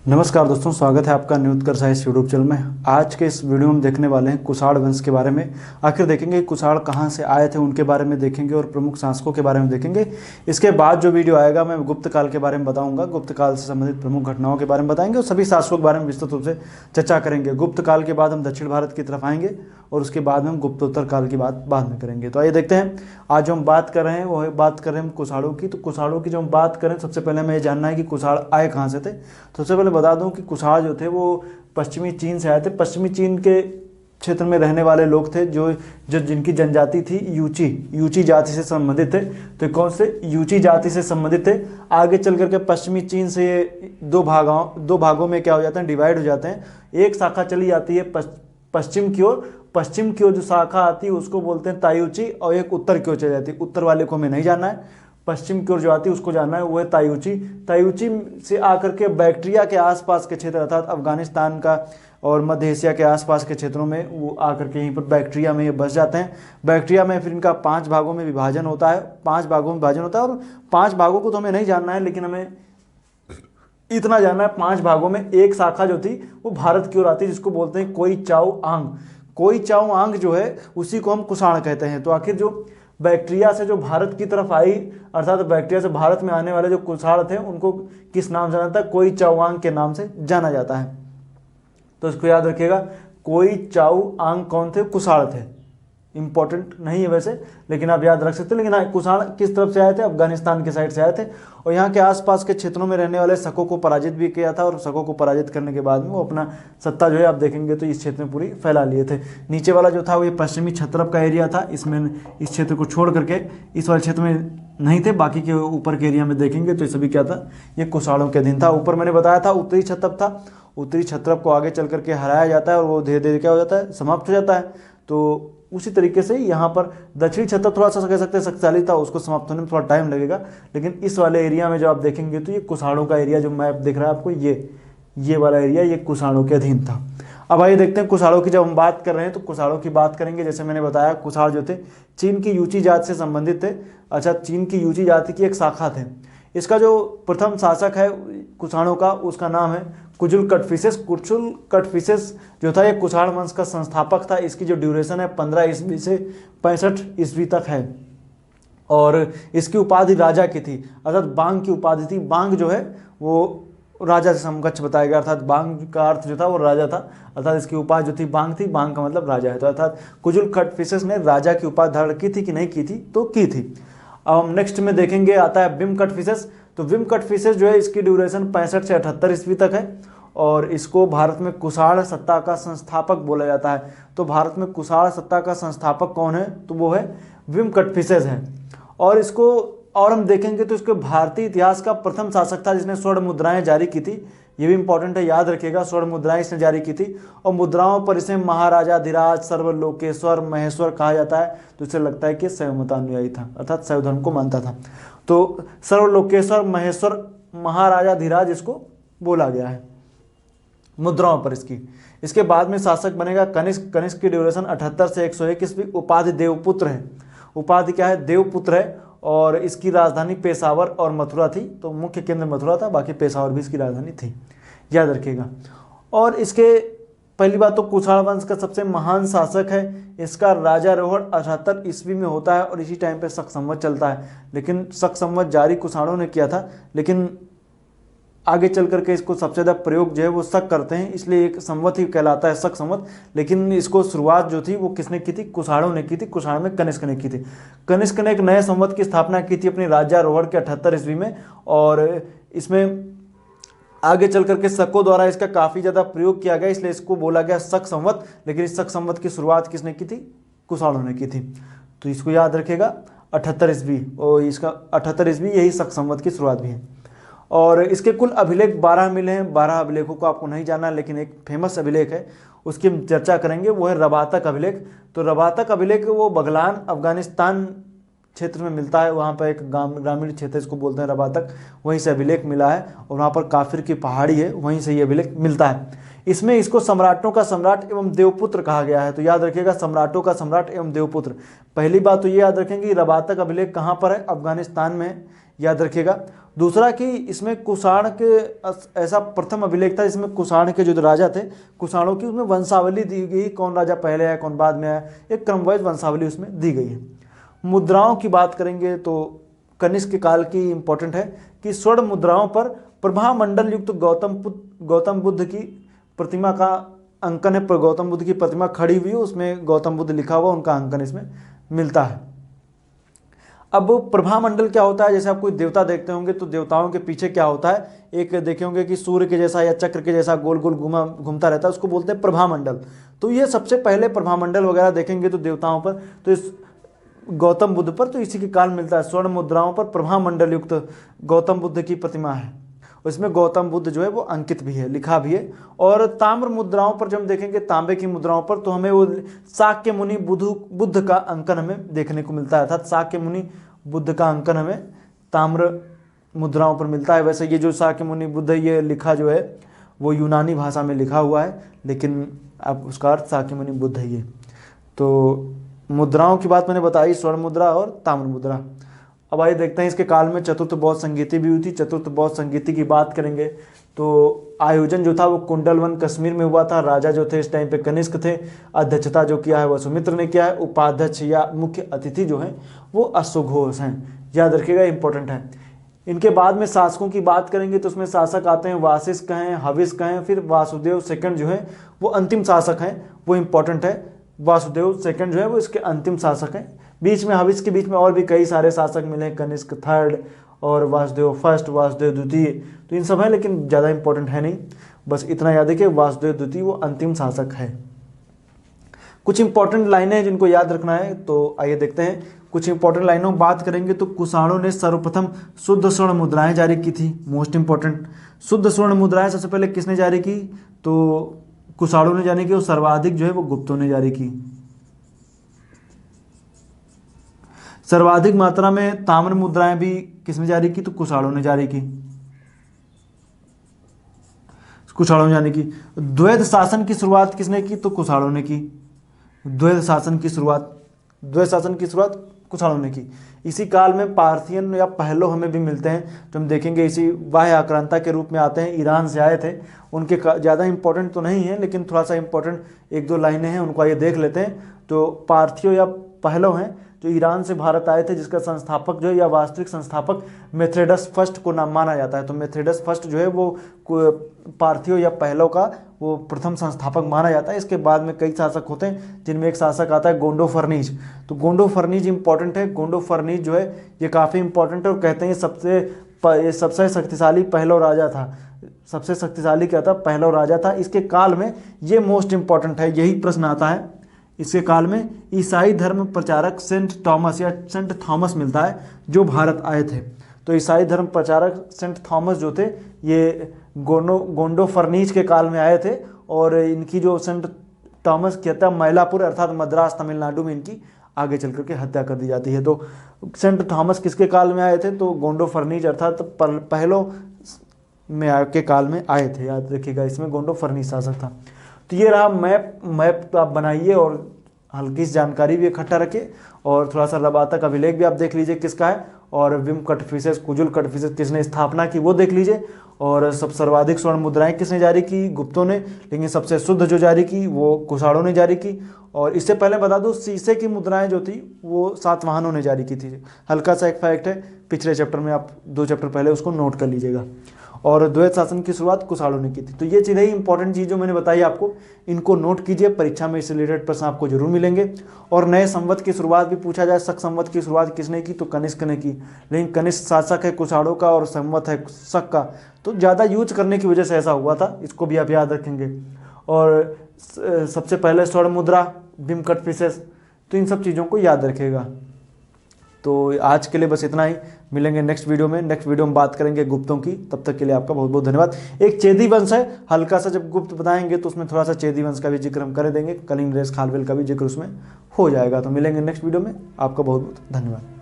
नमस्कार दोस्तों, स्वागत है आपका न्यूज कर साइंस यूट्यूब चैनल में। आज के इस वीडियो में हम देखने वाले हैं कुषाण वंश के बारे में। आखिर देखेंगे कुषाण कहाँ से आए थे उनके बारे में देखेंगे और प्रमुख शासकों के बारे में देखेंगे। इसके बाद जो वीडियो आएगा मैं गुप्त काल के बारे में बताऊंगा, गुप्त काल से संबंधित प्रमुख घटनाओं के बारे में बताएंगे और सभी शासकों के बारे में विस्तृत रूप से चर्चा करेंगे। गुप्त काल के बाद हम दक्षिण भारत की तरफ आएंगे और उसके बाद में हम गुप्तोत्तर काल की बात बाद में करेंगे। तो आइए देखते हैं आज जो हम बात कर रहे हैं वो बात कर रहे हैं कुषाणों की। तो कुषाणों की जो हम बात करें, सबसे पहले हमें ये जानना है कि कुषाण आए कहाँ से थे। तो सबसे पहले बता दूं कि कुषाण जो थे वो पश्चिमी चीन से आए थे। पश्चिमी चीन के क्षेत्र में रहने वाले लोग थे जो जिनकी जनजाति थी यूची जाति से संबंधित थे। तो कौन से यूची जाति से संबंधित थे। आगे चल करके पश्चिमी चीन से ये दो भागों में क्या हो जाते हैं, डिवाइड हो जाते हैं। एक शाखा चली जाती है पश्चिम की ओर। पश्चिम की ओर जो शाखा आती है उसको बोलते हैं तायूची, और एक उत्तर की ओर चली जाती है। उत्तर वाले को हमें नहीं जानना है, पश्चिम की ओर जो आती है उसको जानना है, वो है तायूची। तायूची से आकर के बैक्ट्रिया के आसपास के क्षेत्र अर्थात अफगानिस्तान का और मध्य एशिया के आसपास के क्षेत्रों में वो आकर के यहीं पर बैक्ट्रिया में ये बस जाते हैं। बैक्ट्रिया में फिर इनका 5 भागों में विभाजन होता है। 5 भागों में विभाजन होता है और 5 भागों को तो हमें नहीं जानना है, लेकिन हमें इतना जानना है 5 भागों में एक शाखा जो थी वो भारत की ओर आती है, जिसको बोलते हैं कोई चाउ आंग। कोई चाउ आंग जो है उसी को हम कुषाण कहते हैं। तो आखिर जो बैक्ट्रिया से जो भारत की तरफ आई, अर्थात बैक्ट्रिया से भारत में आने वाले जो कुषाण थे उनको किस नाम से जाना जाता है, कोई चाउ आंग के नाम से जाना जाता है। तो इसको याद रखिएगा, कोई चाउ आंग कौन थे, कुषाण थे। इंपॉर्टेंट नहीं है वैसे, लेकिन आप याद रख सकते हैं। लेकिन हाँ, कुषाण किस तरफ से आए थे, अफगानिस्तान के साइड से आए थे और यहाँ के आसपास के क्षेत्रों में रहने वाले शकों को पराजित भी किया था। और शकों को पराजित करने के बाद में वो अपना सत्ता जो है आप देखेंगे तो इस क्षेत्र में पूरी फैला लिए थे। नीचे वाला जो था वो ये पश्चिमी क्षत्रप का एरिया था। इसमें इस क्षेत्र को छोड़ करके इस वाले क्षेत्र में नहीं थे, बाकी के ऊपर के एरिया में देखेंगे तो ये सभी क्या था, ये कुषाणों के अधीन था। ऊपर मैंने बताया था उत्तरी क्षत्रप था। उत्तरी क्षत्रप को आगे चल करके हराया जाता है और वो धीरे धीरे क्या हो जाता है, समाप्त हो जाता है। तो उसी तरीके से यहाँ पर दक्षिणी क्षत्रप थोड़ा सा कह सकते हैं शक्तिशाली था, उसको समाप्त होने में थोड़ा टाइम लगेगा। लेकिन इस वाले एरिया में जो आप देखेंगे तो ये कुषाणों का एरिया, जो मैप दिख रहा है आपको, ये वाला एरिया ये कुषाणों के अधीन था। अब आइए देखते हैं कुषाणों की जब हम बात कर रहे हैं तो कुषाणों की बात करेंगे। जैसे मैंने बताया कुषाण जो थे चीन की यूची जाति से संबंधित थे। अच्छा, चीन की यूची जाति की एक शाखा थे। इसका जो प्रथम शासक है कुषाणों का, उसका नाम है कुजुल कटफिसेस। कुजुल कटफिसेस जो था ये कुषाण वंश का संस्थापक था। इसकी जो ड्यूरेशन है 15 ईस्वी से 65 ईस्वी तक है और इसकी उपाधि राजा की थी, अर्थात बांग की उपाधि थी। बांग जो है वो राजा से समकक्ष बताया गया, अर्थात बांग का अर्थ जो था वो राजा था, अर्थात इसकी उपाधि जो थी बांग थी। बांग का मतलब राजा है। तो अर्थात कुजुल कटफिसेस ने राजा की उपाधि धारण की थी कि नहीं की थी, तो की थी। अब हम नेक्स्ट में देखेंगे आता है विम कटफिसेस। तो विम कटफिसेस जो है इसकी ड्यूरेशन 65 से 78 ईस्वी तक है और इसको भारत में कुषाण सत्ता का संस्थापक बोला जाता है। तो भारत में कुषाण सत्ता का संस्थापक कौन है, तो वो है विम कटफिसेस है। और इसको और हम देखेंगे तो इसके भारतीय इतिहास का प्रथम शासक था जिसने स्वर्ण मुद्राएं जारी की थी। ये भी इंपॉर्टेंट है, याद रखिएगा, स्वर्ण मुद्राएं इसने जारी की थी और मुद्राओं पर इसे महाराजाधिराज सर्वलोकेश्वर महेश्वर कहा जाता है। तो इसे लगता है कि शैव मतानुयायी था, अर्थात शैव धर्म को मानता था। तो सर्वलोकेश्वर महेश्वर महाराजाधिराज इसको बोला गया है मुद्राओं पर इसकी। इसके बाद में शासक बनेगा कनिष्क। कनिष्क की ड्यूरेशन 78 से 101 ईस्वी। उपाधि देवपुत्र है। उपाधि क्या है, देवपुत्र है और इसकी राजधानी पेशावर और मथुरा थी। तो मुख्य केंद्र मथुरा था, बाकी पेशावर भी इसकी राजधानी थी, याद रखिएगा। और इसके पहली बात तो कुषाण वंश का सबसे महान शासक है। इसका राजारोहण 78 ईस्वी में होता है और इसी टाइम पे शक संवत चलता है। लेकिन शक संवत जारी कुषाणों ने किया था, लेकिन आगे चल करके इसको सबसे ज़्यादा प्रयोग जो है वो शक करते हैं, इसलिए एक संवत ही कहलाता है, शक संवत। लेकिन इसको शुरुआत जो थी वो किसने की थी, कुषाणों ने की थी। कुषाण में कनिष्क ने की थी। कनिष्क ने एक नए संवत की स्थापना की थी अपनी राज्यारोहण के 78 ईस्वी में और इसमें आगे चल करके शकों द्वारा इसका काफ़ी ज़्यादा प्रयोग किया गया, इसलिए इसको बोला गया शक संवत। लेकिन इस शक संवत की शुरुआत किसने की थी, कुषाणों ने की थी। तो इसको याद रखेगा 78 ईस्वी, और इसका 78 ईस्वी यही शक संवत की शुरुआत भी है। और इसके कुल अभिलेख 12 मिले हैं। 12 अभिलेखों को आपको नहीं जानना, लेकिन एक फेमस अभिलेख है उसकी हम चर्चा करेंगे, वो है रबातक अभिलेख। तो रबातक अभिलेख वो बगलान अफगानिस्तान क्षेत्र में मिलता है। वहाँ पर एक ग्रामीण क्षेत्र इसको बोलते हैं रबातक, वहीं से अभिलेख मिला है और वहाँ पर काफिर की पहाड़ी है, वहीं से ये अभिलेख मिलता है। इसमें इसको सम्राटों का सम्राट एवं देवपुत्र कहा गया है। तो याद रखिएगा, सम्राटों का सम्राट एवं देवपुत्र। पहली बात तो ये याद रखेंगे रबातक अभिलेख कहाँ पर है, अफगानिस्तान में, याद रखिएगा। दूसरा कि इसमें कुषाण के ऐसा प्रथम अभिलेख था जिसमें कुषाण के जो राजा थे, कुषाणों की उसमें वंशावली दी गई, कौन राजा पहले आया कौन बाद में आया, एक क्रमवाइज वंशावली उसमें दी गई है। मुद्राओं की बात करेंगे तो कनिष्क काल की इंपॉर्टेंट है कि स्वर्ण मुद्राओं पर प्रभामंडल युक्त गौतम बुद्ध की प्रतिमा का अंकन है। गौतम बुद्ध की प्रतिमा खड़ी हुई है, उसमें गौतम बुद्ध लिखा हुआ, उनका अंकन इसमें मिलता है। अब प्रभामंडल क्या होता है, जैसे आप कोई देवता देखते होंगे तो देवताओं के पीछे क्या होता है, एक देखे होंगे कि सूर्य के जैसा या चक्र के जैसा गोल गोल घूमता रहता है, उसको बोलते हैं प्रभामंडल। तो ये सबसे पहले प्रभामंडल वगैरह देखेंगे तो देवताओं पर, तो इस गौतम बुद्ध पर तो इसी के काल मिलता है। स्वर्ण मुद्राओं पर प्रभामंडल युक्त गौतम बुद्ध की प्रतिमा है, उसमें गौतम बुद्ध जो है वो अंकित भी है, लिखा भी है। और ताम्र मुद्राओं पर जब हम देखेंगे, तांबे की मुद्राओं पर, तो हमें वो शाक्य मुनि बुद्ध का अंकन हमें देखने को मिलता है, अर्थात शाक्य मुनि बुद्ध का अंकन हमें ताम्र मुद्राओं पर मिलता है। वैसे ये जो शाक्य मुनि बुद्ध है, ये लिखा जो है वो यूनानी भाषा में लिखा हुआ है, लेकिन अब उसका अर्थ शाक्य मुनि बुद्ध है ये। तो मुद्राओं की बात मैंने बताई, स्वर्ण मुद्रा और ताम्र मुद्रा। अब आइए देखते हैं इसके काल में चतुर्थ बौद्ध संगीति भी हुई थी। चतुर्थ बौद्ध संगीति की बात करेंगे तो आयोजन जो था वो कुंडलवन कश्मीर में हुआ था। राजा जो थे इस टाइम पे कनिष्क थे, अध्यक्षता जो किया है वह सुमित्र ने किया है, उपाध्यक्ष या मुख्य अतिथि जो है वो अश्वघोष हैं, याद रखिएगा, इंपॉर्टेंट है। इनके बाद में शासकों की बात करेंगे तो उसमें शासक आते हैं वासिष्ठ हैं, हविष्ठ हैं, फिर वासुदेव सेकंड जो है वो अंतिम शासक हैं, वो इंपॉर्टेंट है। वासुदेव सेकंड जो है वो इसके अंतिम शासक हैं। बीच में हविष्ठ के बीच में और भी कई सारे शासक मिले, कनिष्क थर्ड और वासुदेव फर्स्ट, वासुदेव द्वितीय, तो इन सब है लेकिन ज़्यादा इंपॉर्टेंट है नहीं, बस इतना याद है कि वासुदेव द्वितीय वो अंतिम शासक है। कुछ इंपॉर्टेंट लाइनें हैं जिनको याद रखना है, तो आइए देखते हैं कुछ इंपॉर्टेंट लाइनों में बात करेंगे। तो कुषाणों ने सर्वप्रथम शुद्ध स्वर्ण मुद्राएं जारी की थी, मोस्ट इंपॉर्टेंट। शुद्ध स्वर्ण मुद्राएं सबसे पहले किसने जारी की, तो कुषाणों ने जारी की, और सर्वाधिक जो है वो गुप्तों ने जारी की। सर्वाधिक मात्रा में ताम्र मुद्राएं भी किसने जारी की, तो कुषाणों ने जारी की, कुषाणों ने जारी की। द्वैध शासन की शुरुआत किसने की, तो कुषाणों ने की। द्वैध शासन की शुरुआत कुषाणों ने की। इसी काल में पार्थियन या पहलो हमें भी मिलते हैं, जो हम देखेंगे इसी बाह्य आक्रांता के रूप में आते हैं, ईरान से आए थे। उनके ज़्यादा इंपॉर्टेंट तो नहीं है लेकिन थोड़ा सा इंपॉर्टेंट एक दो लाइनें हैं, उनको आइए देख लेते हैं। तो पार्थियो या पहलो हैं जो ईरान से भारत आए थे, जिसका संस्थापक जो है या वास्तविक संस्थापक मेथ्रेडस फर्स्ट को नाम माना जाता है। तो मेथ्रेडस फर्स्ट जो है वो पार्थियो या पहलो का वो प्रथम संस्थापक माना जाता है। इसके बाद में कई शासक होते हैं जिनमें एक शासक आता है गोंडो फर्नीज। तो गोंडो फर्नीज इंपॉर्टेंट है। गोंडो फर्नीज जो है ये काफ़ी इंपॉर्टेंट है और कहते हैं सबसे शक्तिशाली पहलो राजा था। सबसे शक्तिशाली क्या था, पहलो राजा था। इसके काल में ये मोस्ट इंपॉर्टेंट है, यही प्रश्न आता है। इसके काल में ईसाई धर्म प्रचारक सेंट थॉमस मिलता है जो भारत आए थे। तो ईसाई धर्म प्रचारक सेंट थॉमस जो थे ये गोंडो फर्नीज के काल में आए थे, और इनकी जो सेंट थॉमस कहता है मैलापुर अर्थात मद्रास तमिलनाडु में इनकी आगे चल करके हत्या कर दी जाती है। तो सेंट थॉमस किसके काल में आए थे, तो गोंडो फर्नीज अर्थात पहलो में के काल में आए थे, याद रखिएगा। इसमें गोंडो फर्नीज शासक था। तो ये रहा मैप आप बनाइए और हल्की सी जानकारी भी इकट्ठा रखिए, और थोड़ा सा रबाता का अभिलेख भी आप देख लीजिए किसका है, और विम कटफिसेस कुजुल कटफिसेस किसने स्थापना की वो देख लीजिए, और सब सर्वाधिक स्वर्ण मुद्राएं किसने जारी की, गुप्तों ने, लेकिन सबसे शुद्ध जो जारी की वो कुषाणों ने जारी की। और इससे पहले बता दूं शीशे की मुद्राएं जो थी वो सातवाहनों ने जारी की थी। हल्का सा एक फैक्ट है, पिछले चैप्टर में आप 2 चैप्टर पहले उसको नोट कर लीजिएगा। और द्वैत शासन की शुरुआत कुषाणों ने की थी। तो ये चीज़ें ही इंपॉर्टेंट चीज़ जो मैंने बताई आपको, इनको नोट कीजिए, परीक्षा में इससे रिलेटेड प्रश्न आपको जरूर मिलेंगे। और नए संवत की शुरुआत भी पूछा जाए, शक संवत की शुरुआत किसने की, तो कनिष्क ने की, लेकिन कनिष्क शासक है कुषाणों का और संवत है शक का, तो ज़्यादा यूज करने की वजह से ऐसा हुआ था, इसको भी आप याद रखेंगे। और सबसे पहले स्वर्ण मुद्रा, बिम कट पीसेस, तो इन सब चीज़ों को याद रखेगा। तो आज के लिए बस इतना ही, मिलेंगे नेक्स्ट वीडियो में। नेक्स्ट वीडियो में बात करेंगे गुप्तों की, तब तक के लिए आपका बहुत बहुत धन्यवाद। एक चेदी वंश है, हल्का सा जब गुप्त बताएंगे तो उसमें थोड़ा सा चेदी वंश का भी जिक्र हम कर देंगे, कलिंग नरेश खालवेल का भी जिक्र उसमें हो जाएगा। तो मिलेंगे नेक्स्ट वीडियो में, आपका बहुत बहुत धन्यवाद।